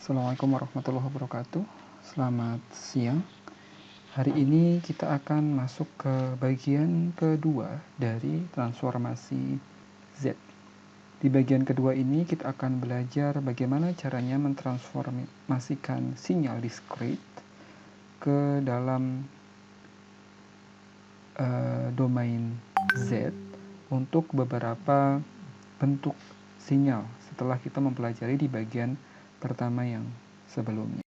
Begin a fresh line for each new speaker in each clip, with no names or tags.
Assalamualaikum warahmatullahi wabarakatuh. Selamat siang. Hari ini kita akan masuk ke bagian kedua dari transformasi Z. Di bagian kedua ini kita akan belajar bagaimana caranya mentransformasikan sinyal diskrit ke dalam domain Z untuk beberapa bentuk sinyal setelah kita mempelajari di bagian pertama yang sebelumnya.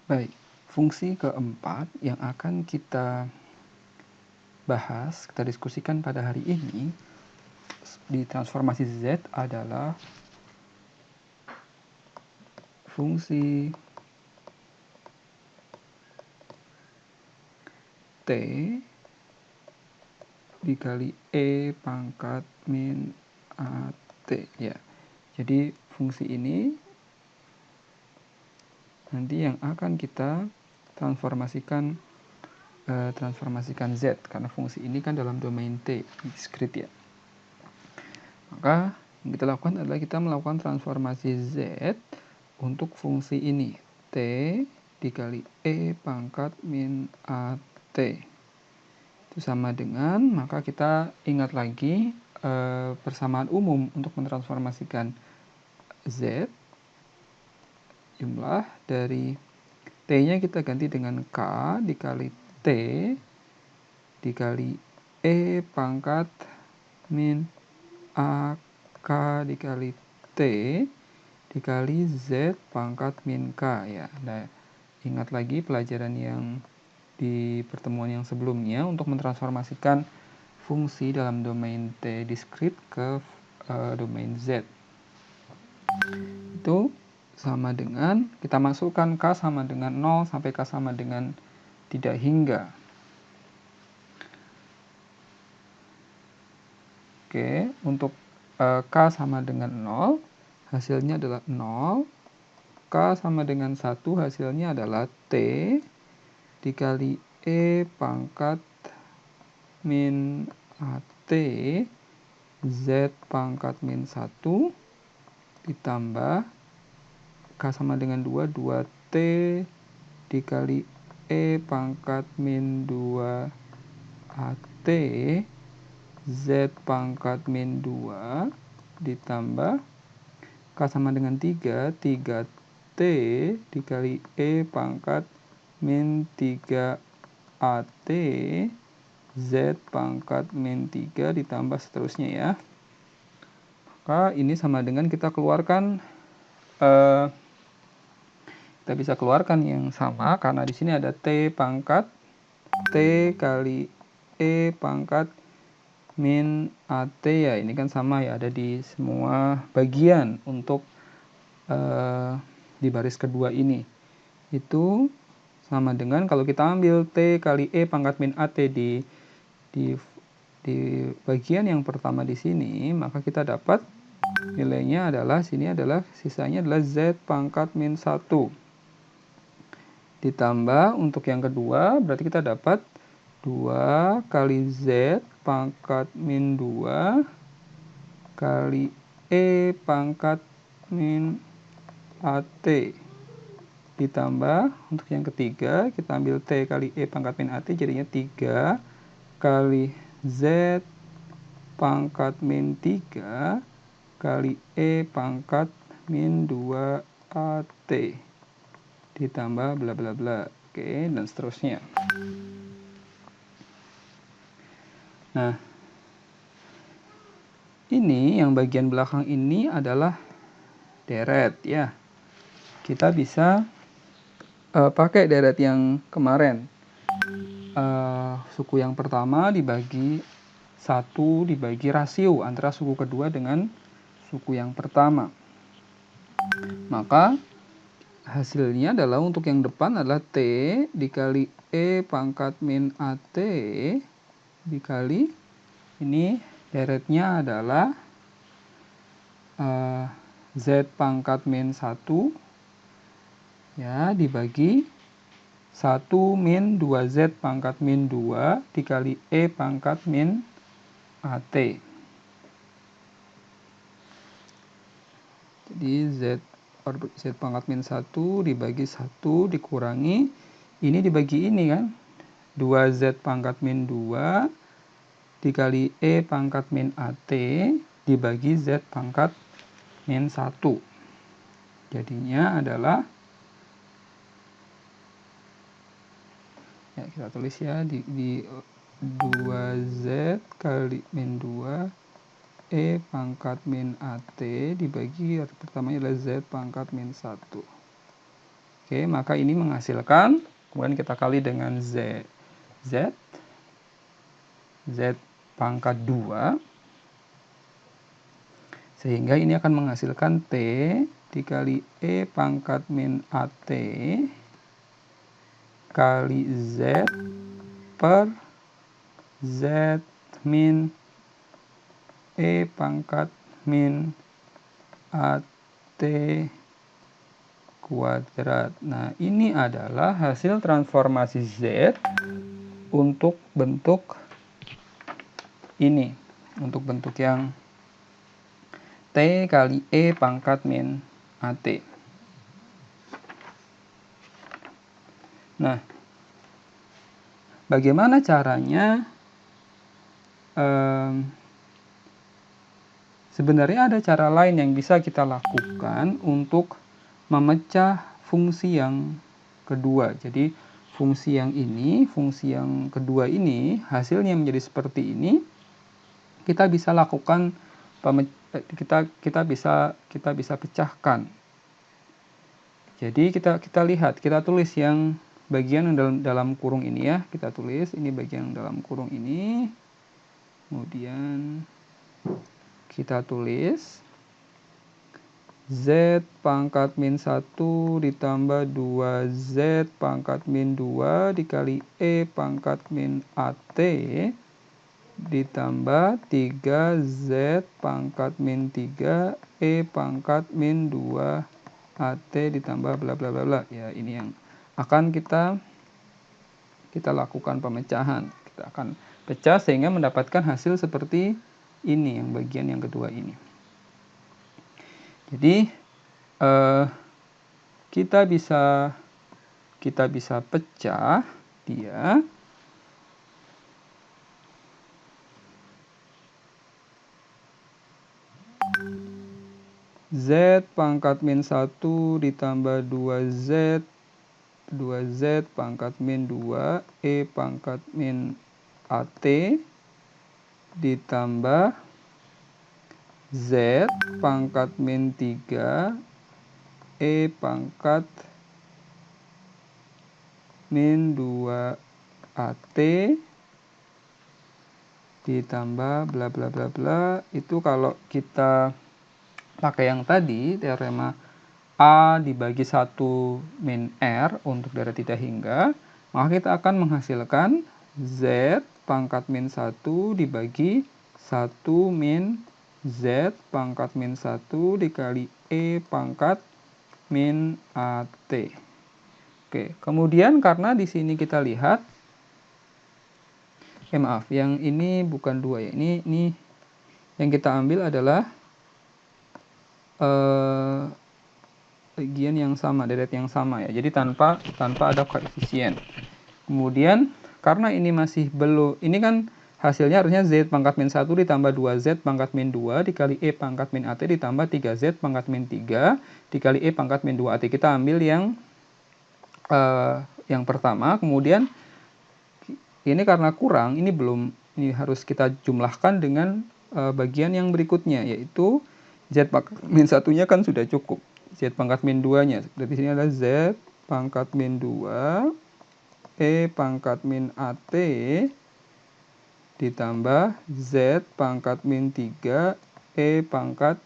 Baik, fungsi keempat yang akan kita bahas, kita diskusikan pada hari ini di transformasi Z adalah fungsi T dikali E pangkat min AT ya. Jadi fungsi ini nanti yang akan kita transformasikan Z, karena fungsi ini kan dalam domain T diskrit ya. Maka yang kita lakukan adalah kita melakukan transformasi Z untuk fungsi ini, T dikali E pangkat min AT. Itu sama dengan, maka kita ingat lagi persamaan umum untuk mentransformasikan Z. Jumlah dari T-nya kita ganti dengan K dikali T dikali E pangkat min AK dikali T dikali Z pangkat min K ya. Nah, ingat lagi pelajaran yang di pertemuan yang sebelumnya untuk mentransformasikan fungsi dalam domain T diskrit ke domain Z. Itu sama dengan kita masukkan K sama dengan 0 sampai K sama dengan tidak hingga. Oke, untuk K sama dengan 0, hasilnya adalah 0. K sama dengan 1, hasilnya adalah T dikali E pangkat min AT Z pangkat min 1 ditambah K sama dengan 2, 2T dikali E pangkat min 2 AT Z pangkat min 2 ditambah K sama dengan 3, 3T dikali E pangkat min 3 AT Z pangkat min 3 ditambah seterusnya ya. Maka ini sama dengan kita keluarkan kita bisa keluarkan yang sama karena di sini ada T pangkat T kali E pangkat min AT ya, ini kan sama ya, ada di semua bagian untuk di baris kedua ini. Itu sama dengan kalau kita ambil T kali E pangkat min AT di bagian yang pertama di sini, maka kita dapat nilainya adalah sisanya adalah Z pangkat min 1. Ditambah untuk yang kedua berarti kita dapat 2 kali Z pangkat min 2 kali E pangkat min AT. Ditambah untuk yang ketiga kita ambil T kali E pangkat min AT jadinya 3 kali Z pangkat min 3 kali E pangkat min 2 AT ditambah bla bla bla. Oke, dan seterusnya. Nah, ini yang bagian belakang ini adalah deret ya. Kita bisa pakai deret yang kemarin. Suku yang pertama dibagi 1 dibagi rasio antara suku kedua dengan suku yang pertama. Maka hasilnya adalah untuk yang depan adalah T dikali E pangkat min AT dikali ini deretnya adalah Z pangkat min 1 ya dibagi 1 min 2Z pangkat min 2 dikali E pangkat min AT. Jadi Z Z pangkat min 1 dibagi 1 dikurangi ini dibagi ini kan, 2Z pangkat min 2 dikali E pangkat min AT dibagi Z pangkat min 1. Jadinya adalah, ya kita tulis ya, di 2Z kali min 2 E pangkat min AT dibagi pertamanya adalah Z pangkat min 1. Oke, maka ini menghasilkan, kemudian kita kali dengan Z pangkat 2, sehingga ini akan menghasilkan T dikali E pangkat min AT kali Z per Z min E pangkat min AT kuadrat. Nah, ini adalah hasil transformasi Z untuk bentuk ini, untuk bentuk yang T kali E pangkat min AT. Nah, bagaimana caranya? Sebenarnya ada cara lain yang bisa kita lakukan untuk memecah fungsi yang kedua. Jadi fungsi yang ini, fungsi yang kedua ini, hasilnya menjadi seperti ini. Kita bisa lakukan kita bisa pecahkan. Jadi kita lihat, kita tulis yang bagian dalam kurung ini ya. Kita tulis ini bagian dalam kurung ini. Kemudian kita tulis Z pangkat min 1 ditambah 2Z pangkat min 2 dikali E pangkat min AT ditambah 3Z pangkat min 3 E pangkat min 2 AT ditambah bla bla bla bla. Ya, ini yang akan kita lakukan pemecahan. Kita akan pecah sehingga mendapatkan hasil seperti ini, yang bagian yang kedua ini. Jadi kita bisa pecah dia Z pangkat min 1 ditambah 2Z pangkat min 2 E pangkat min AT ditambah Z pangkat min 3 E pangkat min 2 AT ditambah bla bla bla bla. Itu kalau kita pakai yang tadi, teorema A dibagi 1 min R untuk dari tidak hingga, maka kita akan menghasilkan Z pangkat min 1 dibagi 1 min Z pangkat min 1 dikali E pangkat min AT. Oke, kemudian karena di sini kita lihat, maaf, yang ini bukan 2 ya. Ini yang kita ambil adalah bagian yang sama, deret yang sama ya. Jadi tanpa ada koefisien. Kemudian karena ini masih belum, ini kan hasilnya harusnya Z pangkat min 1 ditambah 2Z pangkat min 2 dikali E pangkat min AT ditambah 3Z pangkat min 3 dikali E pangkat min 2 AT. Kita ambil yang pertama, kemudian ini karena kurang, ini harus kita jumlahkan dengan bagian yang berikutnya, yaitu Z pangkat min 1-nya kan sudah cukup. Z pangkat min 2-nya. Berarti sini adalah Z pangkat min 2 E pangkat min AT ditambah Z pangkat min 3 E pangkat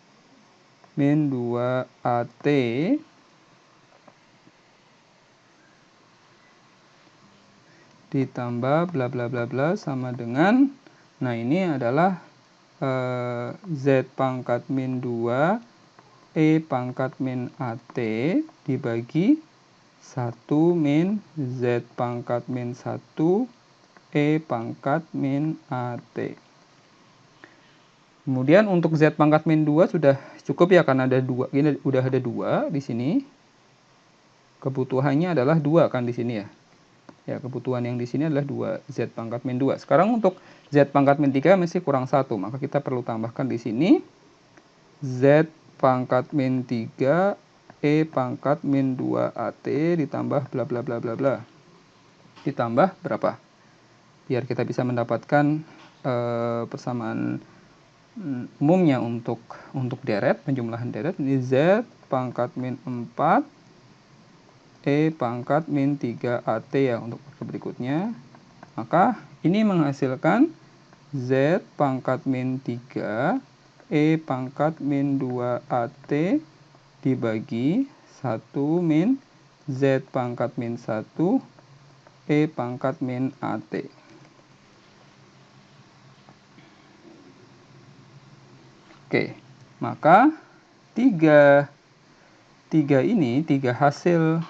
min 2 AT ditambah bla bla bla bla sama dengan, nah ini adalah Z pangkat min 2 E pangkat min AT dibagi 1 min Z pangkat min 1 E pangkat min AT. Kemudian untuk Z pangkat min 2 sudah cukup ya, karena ada 2. Ini udah ada 2 di sini. Kebutuhannya adalah 2 kan di sini ya. Ya, kebutuhan yang di sini adalah 2, Z pangkat min 2. Sekarang untuk Z pangkat min 3 masih kurang 1, maka kita perlu tambahkan di sini Z pangkat min 3 E pangkat min 2 AT ditambah bla bla bla bla bla. Ditambah berapa? Biar kita bisa mendapatkan persamaan umumnya untuk deret, penjumlahan deret. Ini Z pangkat min 4 E pangkat min 3 AT ya untuk berikutnya. Maka ini menghasilkan Z pangkat min 3 E pangkat min 2 AT dibagi 1 min Z pangkat min 1 E pangkat min AT. Oke, maka tiga hasil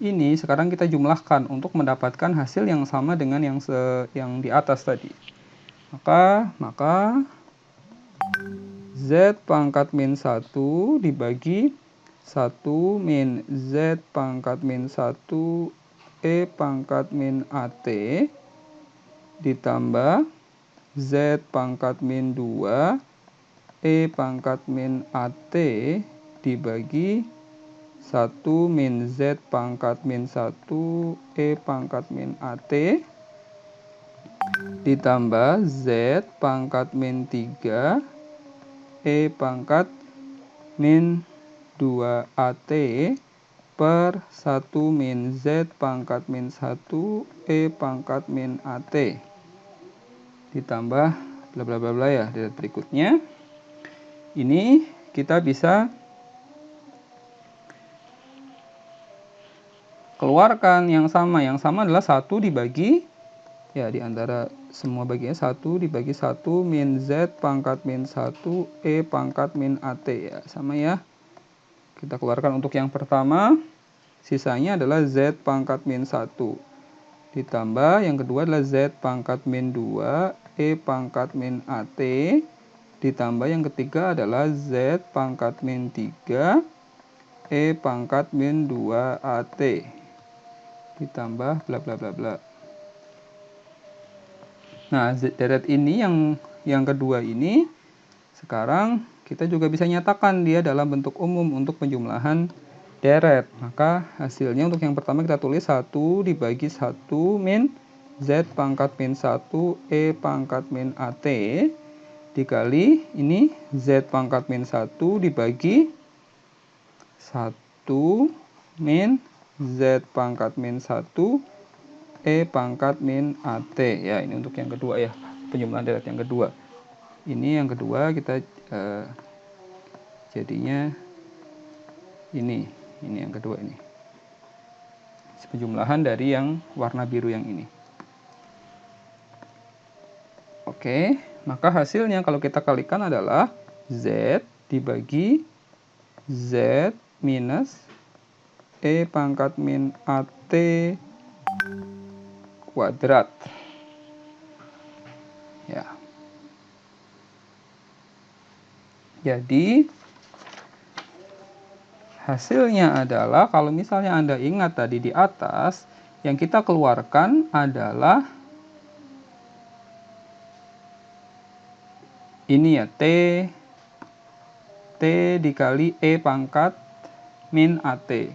ini sekarang kita jumlahkan untuk mendapatkan hasil yang sama dengan yang di atas tadi. Maka Z pangkat min 1 dibagi 1 min Z pangkat min 1 E pangkat min AT ditambah Z pangkat min 2 E pangkat min AT dibagi 1 min Z pangkat min 1 E pangkat min AT ditambah Z pangkat min 3 E pangkat min 2 AT per 1 min Z pangkat min 1 E pangkat min AT ditambah bla bla bla bla ya. Dari berikutnya ini kita bisa keluarkan yang sama adalah 1 dibagi ya, di antara semua bagiannya 1 dibagi 1 min Z pangkat min 1 E pangkat min AT ya, sama ya. Kita keluarkan untuk yang pertama, sisanya adalah Z pangkat min 1 ditambah yang kedua adalah Z pangkat min 2 E pangkat min AT ditambah yang ketiga adalah Z pangkat min 3 E pangkat min 2 AT ditambah bla bla bla bla. Nah, deret ini yang kedua ini sekarang kita juga bisa nyatakan dia dalam bentuk umum untuk penjumlahan deret. Maka hasilnya untuk yang pertama kita tulis 1 dibagi 1 min Z pangkat min 1 E pangkat min AT dikali ini Z pangkat min 1 dibagi 1 min Z pangkat min 1 E pangkat min AT ya. Ini untuk yang kedua ya, penjumlahan deret yang kedua. Ini yang kedua kita jadinya ini yang kedua ini. Penjumlahan dari yang warna biru yang ini. Oke, maka hasilnya kalau kita kalikan adalah Z dibagi Z minus E pangkat min AT kuadrat. Ya. Jadi hasilnya adalah, kalau misalnya Anda ingat tadi di atas, yang kita keluarkan adalah ini ya, T dikali E pangkat min AT.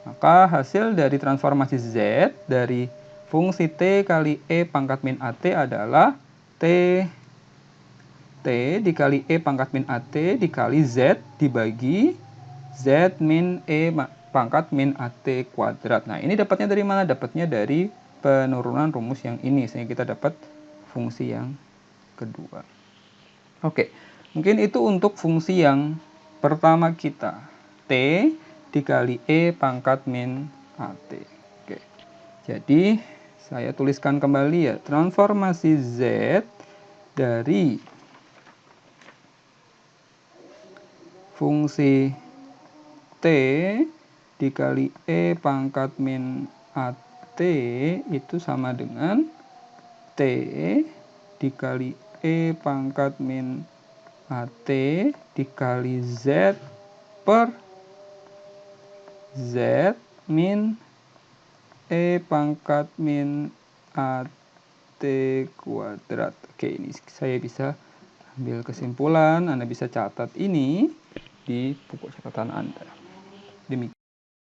Maka hasil dari transformasi Z dari fungsi T kali E pangkat min AT adalah T dikali E pangkat min AT dikali Z dibagi Z min E pangkat min AT kuadrat. Nah, ini dapatnya dari mana? Dapatnya dari penurunan rumus yang ini, sehingga kita dapat fungsi yang kedua. Oke, mungkin itu untuk fungsi yang pertama kita, T dikali E pangkat min AT. Oke, jadi saya tuliskan kembali ya, transformasi Z dari fungsi T dikali E pangkat min AT itu sama dengan T dikali E pangkat min AT dikali Z per Z min E pangkat min AT kuadrat. Oke, ini saya bisa ambil kesimpulan. Anda bisa catat ini di buku catatan Anda. Demikian.